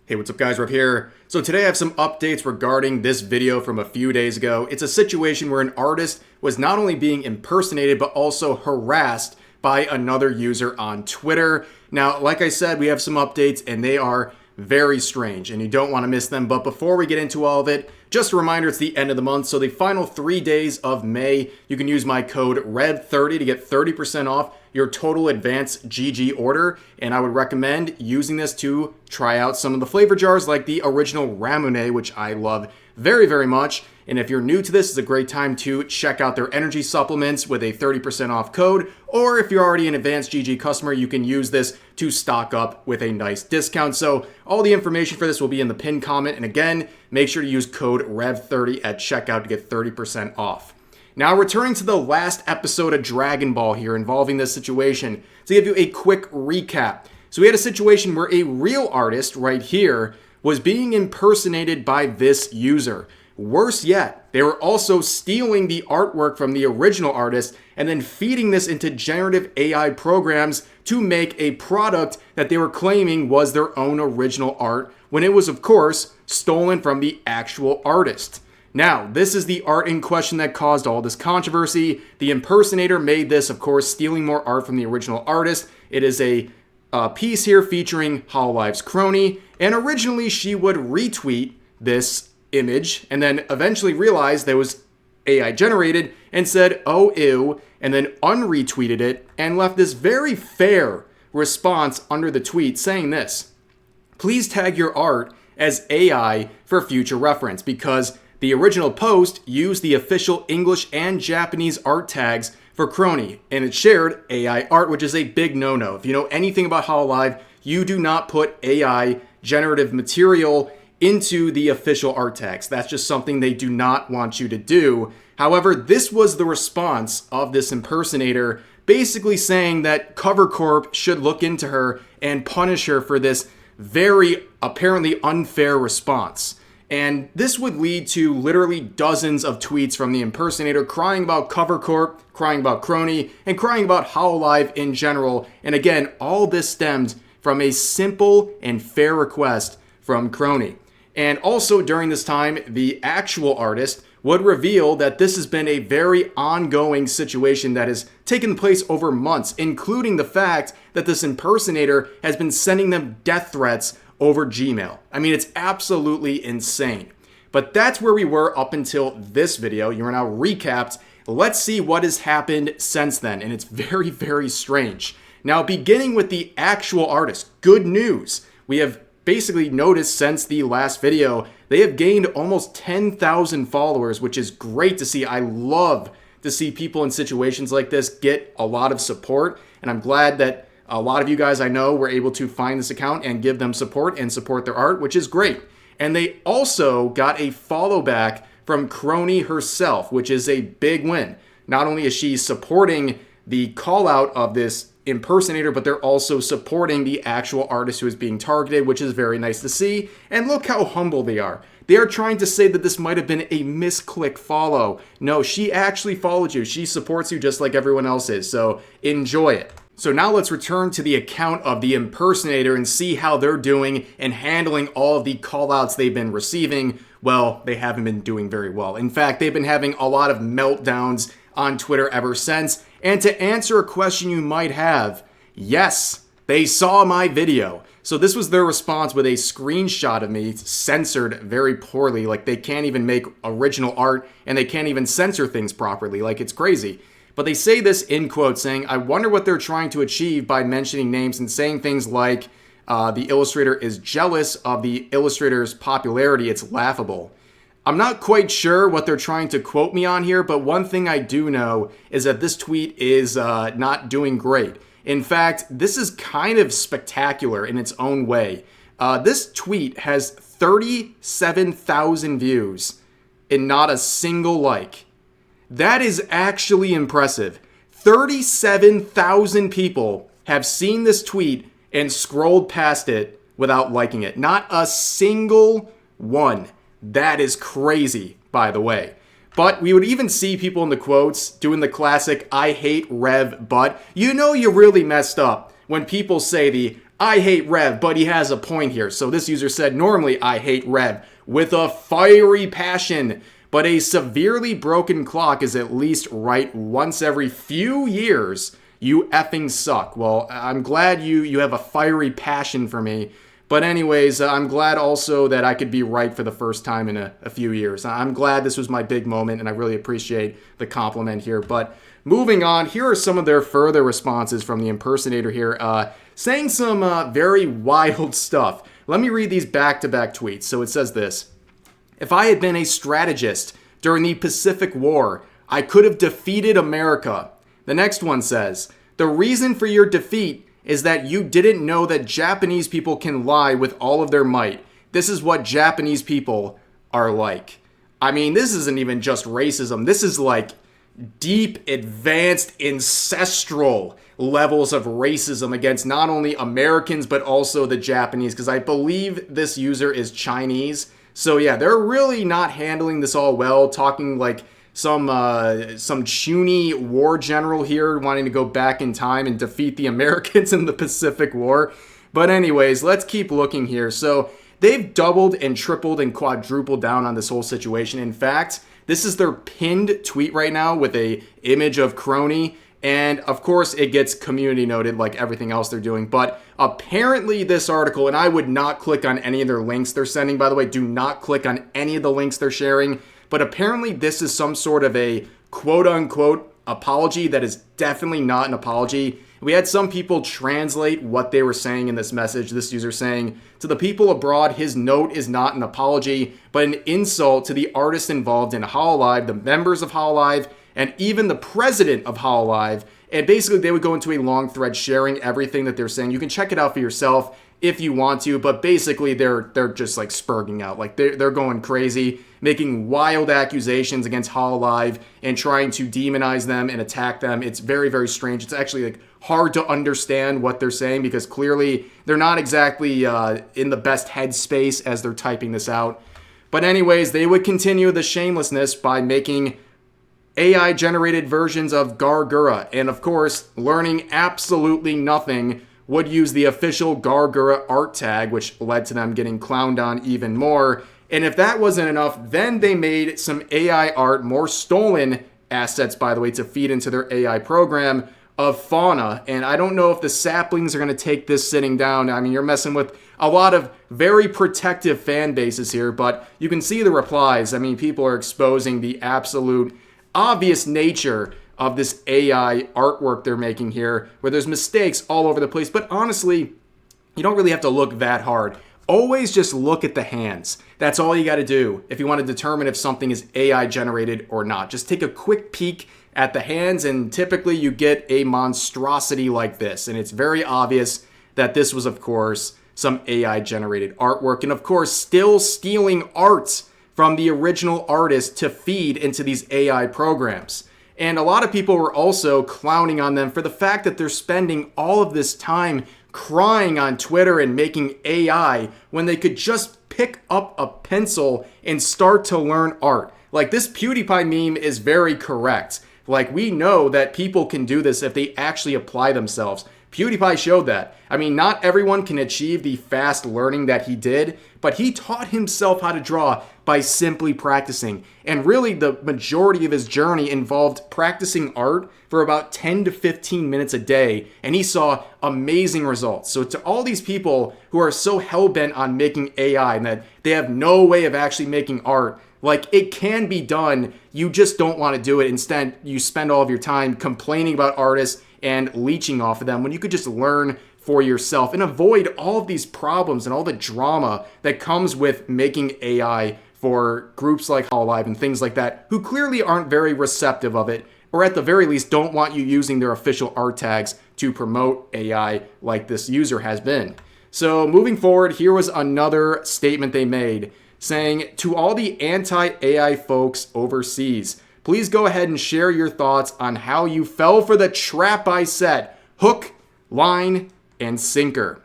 Hey, what's up guys, Rev here. So today I have some updates regarding this video from a few days ago. It's a situation where an artist was not only being impersonated, but also harassed by another user on Twitter. Now, like I said, we have some updates and they are very strange and you don't want to miss them. But before we get into all of it, just a reminder, it's the end of the month. So the final 3 days of May, you can use my code REV30 to get 30% off your total advanced GG order. And I would recommend using this to try out some of the flavor jars like the original Ramune, which I love very, very much. And if you're new to this, it's a great time to check out their energy supplements with a 30% off code. Or if you're already an advanced GG customer, you can use this to stock up with a nice discount. So all the information for this will be in the pinned comment. And again, make sure to use code REV30 at checkout to get 30% off. Now, returning to the last episode of Dragon Ball here involving this situation, to give you a quick recap. So we had a situation where a real artist right here was being impersonated by this user. Worse yet, they were also stealing the artwork from the original artist and then feeding this into generative AI programs to make a product that they were claiming was their own original art, when it was, of course, stolen from the actual artist. Now, this is the art in question that caused all this controversy. The impersonator made this, of course, stealing more art from the original artist. It is a piece here featuring Hololive's Crony, and originally she would retweet this image and then eventually realized that it was AI generated and said, "Oh, ew," and then unretweeted it and left this very fair response under the tweet saying this: "Please tag your art as AI for future reference," because the original post used the official English and Japanese art tags for Crony, and it shared AI art, which is a big no-no. If you know anything about Hololive, you do not put AI generative material into the official art tags. That's just something they do not want you to do. However, this was the response of this impersonator, basically saying that Cover Corp should look into her and punish her for this very apparently unfair response. And this would lead to literally dozens of tweets from the impersonator crying about Cover Corp, crying about Crony, and crying about Hololive in general. And again, all this stemmed from a simple and fair request from Crony. And also during this time, the actual artist would reveal that this has been a very ongoing situation that has taken place over months, including the fact that this impersonator has been sending them death threats over Gmail. I mean, it's absolutely insane. But that's where we were up until this video. You are now recapped. Let's see what has happened since then. And it's very, very strange. Now, beginning with the actual artist, good news. We have basically noticed since the last video, they have gained almost 10,000 followers, which is great to see. I love to see people in situations like this get a lot of support. And I'm glad that a lot of you guys I know were able to find this account and give them support and support their art, which is great. And they also got a follow back from Crony herself, which is a big win. Not only is she supporting the call out of this impersonator, but they're also supporting the actual artist who is being targeted, which is very nice to see. And look how humble they are. They are trying to say that this might have been a misclick follow. No, she actually followed you. She supports you just like everyone else is. So enjoy it. So now let's return to the account of the impersonator and see how they're doing and handling all of the callouts they've been receiving. Well, they haven't been doing very well. In fact, they've been having a lot of meltdowns on Twitter ever since. And to answer a question you might have, yes, they saw my video. So this was their response with a screenshot of me censored very poorly. Like they can't even make original art and they can't even censor things properly. Like it's crazy. But they say this in quotes saying, "I wonder what they're trying to achieve by mentioning names and saying things like the illustrator is jealous of the illustrator's popularity. It's laughable." I'm not quite sure what they're trying to quote me on here, but one thing I do know is that this tweet is not doing great. In fact, this is kind of spectacular in its own way. This tweet has 37,000 views and not a single like. That is actually impressive. 37,000 people have seen this tweet and scrolled past it without liking it. Not a single one. That is crazy, by the way. But we would even see people in the quotes doing the classic "I hate Rev, but," you know you really messed up when people say the I hate Rev, but he has a point here. So this user said, normally I hate Rev with a fiery passion, but a severely broken clock is at least right once every few years. You effing suck. Well, I'm glad you have a fiery passion for me. But anyways, I'm glad also that I could be right for the first time in a few years. I'm glad this was my big moment, and I really appreciate the compliment here. But moving on, here are some of their further responses from the impersonator here, saying some very wild stuff. Let me read these back-to-back tweets. So it says this: if I had been a strategist during the Pacific War, I could have defeated America. The next one says, the reason for your defeat is that you didn't know that Japanese people can lie with all of their might. This is what Japanese people are like. I mean, this isn't even just racism. This is like deep, advanced, ancestral levels of racism against not only Americans, but also the Japanese, because I believe this user is Chinese. So yeah, they're really not handling this all well, talking like some chuny war general here wanting to go back in time and defeat the Americans in the Pacific War. But anyways, let's keep looking here. So they've doubled and tripled and quadrupled down on this whole situation. In fact, this is their pinned tweet right now with a image of Crony. And of course, it gets community noted like everything else they're doing. But apparently this article, and I would not click on any of their links they're sending, by the way, do not click on any of the links they're sharing. But apparently this is some sort of a quote-unquote apology that is definitely not an apology. We had some people translate what they were saying in this message. This user saying, to the people abroad, his note is not an apology, but an insult to the artists involved in Hololive, the members of Hololive, and even the president of Hololive. And basically they would go into a long thread sharing everything that they're saying. You can check it out for yourself if you want to, but basically they're just like spurging out. Like they're going crazy, making wild accusations against Hololive and trying to demonize them and attack them. It's very, very strange. It's actually like hard to understand what they're saying because clearly they're not exactly in the best headspace as they're typing this out. But anyways, they would continue the shamelessness by making AI-generated versions of Gargura, and of course, learning absolutely nothing, would use the official Gargura art tag, which led to them getting clowned on even more. And if that wasn't enough, then they made some AI art, more stolen assets, by the way, to feed into their AI program of fauna. And I don't know if the saplings are going to take this sitting down. I mean, you're messing with a lot of very protective fan bases here, but you can see the replies. I mean, people are exposing the absolute obvious nature of this AI artwork they're making here, where there's mistakes all over the place. But honestly, you don't really have to look that hard. Always just look at the hands. That's all you got to do if you want to determine if something is AI generated or not. Just take a quick peek at the hands, and typically you get a monstrosity like this. And it's very obvious that this was, of course, some AI generated artwork. And of course, still stealing art from the original artist to feed into these AI programs. And a lot of people were also clowning on them for the fact that they're spending all of this time crying on Twitter and making AI when they could just pick up a pencil and start to learn art. Like, this PewDiePie meme is very correct. Like, we know that people can do this if they actually apply themselves. PewDiePie showed that. I mean, not everyone can achieve the fast learning that he did, but he taught himself how to draw by simply practicing. And really, the majority of his journey involved practicing art for about 10 to 15 minutes a day, and he saw amazing results. So to all these people who are so hell-bent on making AI and that they have no way of actually making art, like, it can be done, you just don't want to do it. Instead, you spend all of your time complaining about artists and leeching off of them when you could just learn for yourself and avoid all of these problems and all the drama that comes with making AI for groups like Hololive and things like that, who clearly aren't very receptive of it, or at the very least don't want you using their official art tags to promote AI like this user has been. So moving forward, here was another statement they made saying, to all the anti-AI folks overseas, please go ahead and share your thoughts on how you fell for the trap I set. Hook, line, and sinker.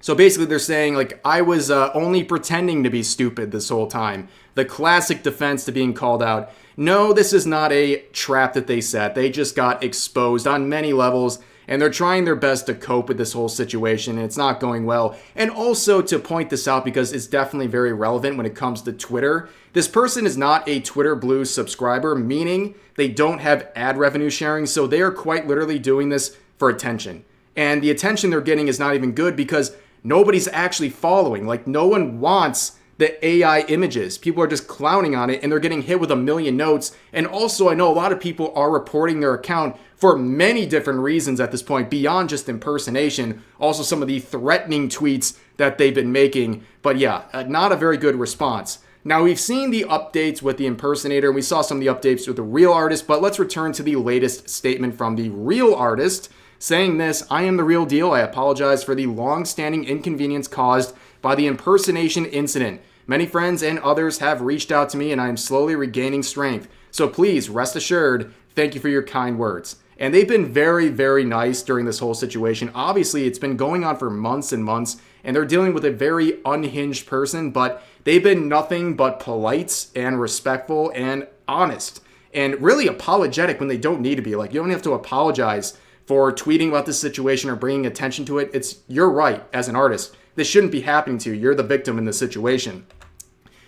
So basically they're saying, like, I was only pretending to be stupid this whole time. The classic defense to being called out. No, this is not a trap that they set. They just got exposed on many levels. and they're trying their best to cope with this whole situation, and it's not going well. And also to point this out, because it's definitely very relevant when it comes to Twitter, this person is not a Twitter Blue subscriber, meaning they don't have ad revenue sharing, so they are quite literally doing this for attention. And the attention they're getting is not even good because nobody's actually following. Like, no one wants the AI images. People are just clowning on it, and they're getting hit with a million notes. And also, I know a lot of people are reporting their account for many different reasons at this point, beyond just impersonation. Also, some of the threatening tweets that they've been making. But yeah, not a very good response. Now, we've seen the updates with the impersonator. We saw some of the updates with the real artist, but let's return to the latest statement from the real artist, saying this: "I am the real deal. I apologize for the long-standing inconvenience caused by the impersonation incident. Many friends and others have reached out to me, and I am slowly regaining strength. So please rest assured, thank you for your kind words." And they've been very, very nice during this whole situation. Obviously, it's been going on for months and months, and they're dealing with a very unhinged person, but they've been nothing but polite and respectful and honest and really apologetic when they don't need to be. Like, you don't have to apologize for tweeting about this situation or bringing attention to it. It's your right as an artist. This shouldn't be happening to you. You're the victim in this situation.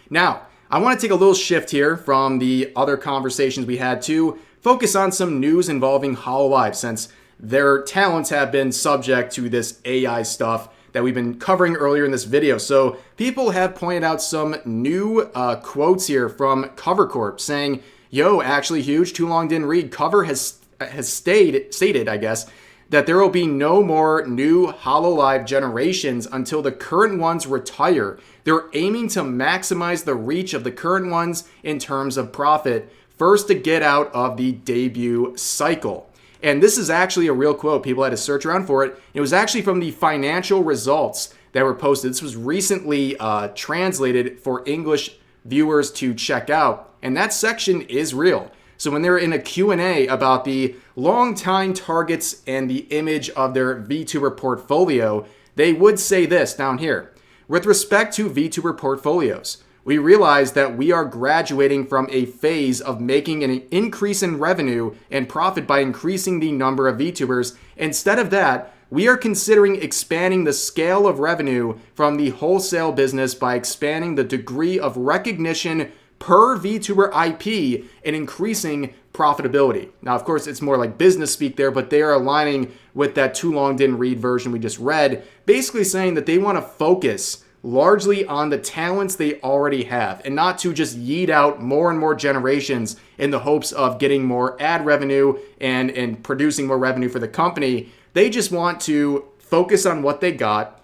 Now, I want to take a little shift here from the other conversations we had to focus on some news involving Hololive, since their talents have been subject to this AI stuff that we've been covering earlier in this video. So people have pointed out some new quotes here from Cover Corp saying, "Yo, actually huge, too long didn't read. Cover has stated, I guess, that there will be no more new Hololive generations until the current ones retire. They're aiming to maximize the reach of the current ones in terms of profit, first to get out of the debut cycle." And this is actually a real quote. People had to search around for it. It was actually from the financial results that were posted. This was recently translated for English viewers to check out, and that section is real. So when they're in a Q&A about the long-time targets and the image of their VTuber portfolio, they would say this down here: "With respect to VTuber portfolios, we realize that we are graduating from a phase of making an increase in revenue and profit by increasing the number of VTubers. Instead of that, we are considering expanding the scale of revenue from the wholesale business by expanding the degree of recognition per VTuber IP and increasing profitability." Now, of course, it's more like business speak there, but they are aligning with that too long didn't read version we just read, basically saying that they want to focus largely on the talents they already have and not to just yeet out more and more generations in the hopes of getting more ad revenue and producing more revenue for the company. They just want to focus on what they got,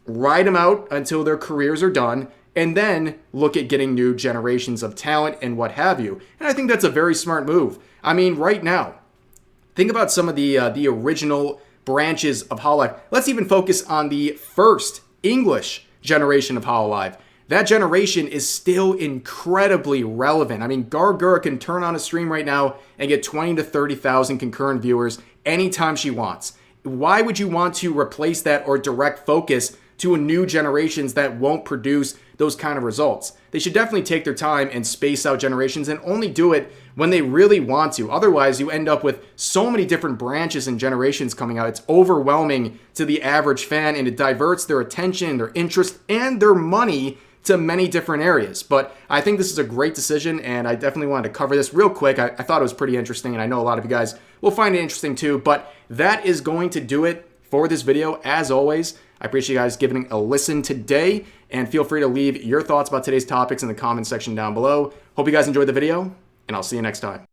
ride them out until their careers are done, and then look at getting new generations of talent and what have you. And I think that's a very smart move. I mean, right now, think about some of the original branches of Hololive. Let's even focus on the first English generation of Hololive. That generation is still incredibly relevant. I mean, Gargura can turn on a stream right now and get 20 to 30,000 concurrent viewers anytime she wants. Why would you want to replace that or direct focus to a new generations that won't produce those kind of results? They should definitely take their time and space out generations and only do it when they really want to. Otherwise, you end up with so many different branches and generations coming out. It's overwhelming to the average fan, and it diverts their attention, their interest, and their money to many different areas. But I think this is a great decision, and I definitely wanted to cover this real quick. I thought it was pretty interesting, and I know a lot of you guys will find it interesting too. But that is going to do it for this video. As always, I appreciate you guys giving a listen today, and feel free to leave your thoughts about today's topics in the comment section down below. Hope you guys enjoyed the video, and I'll see you next time.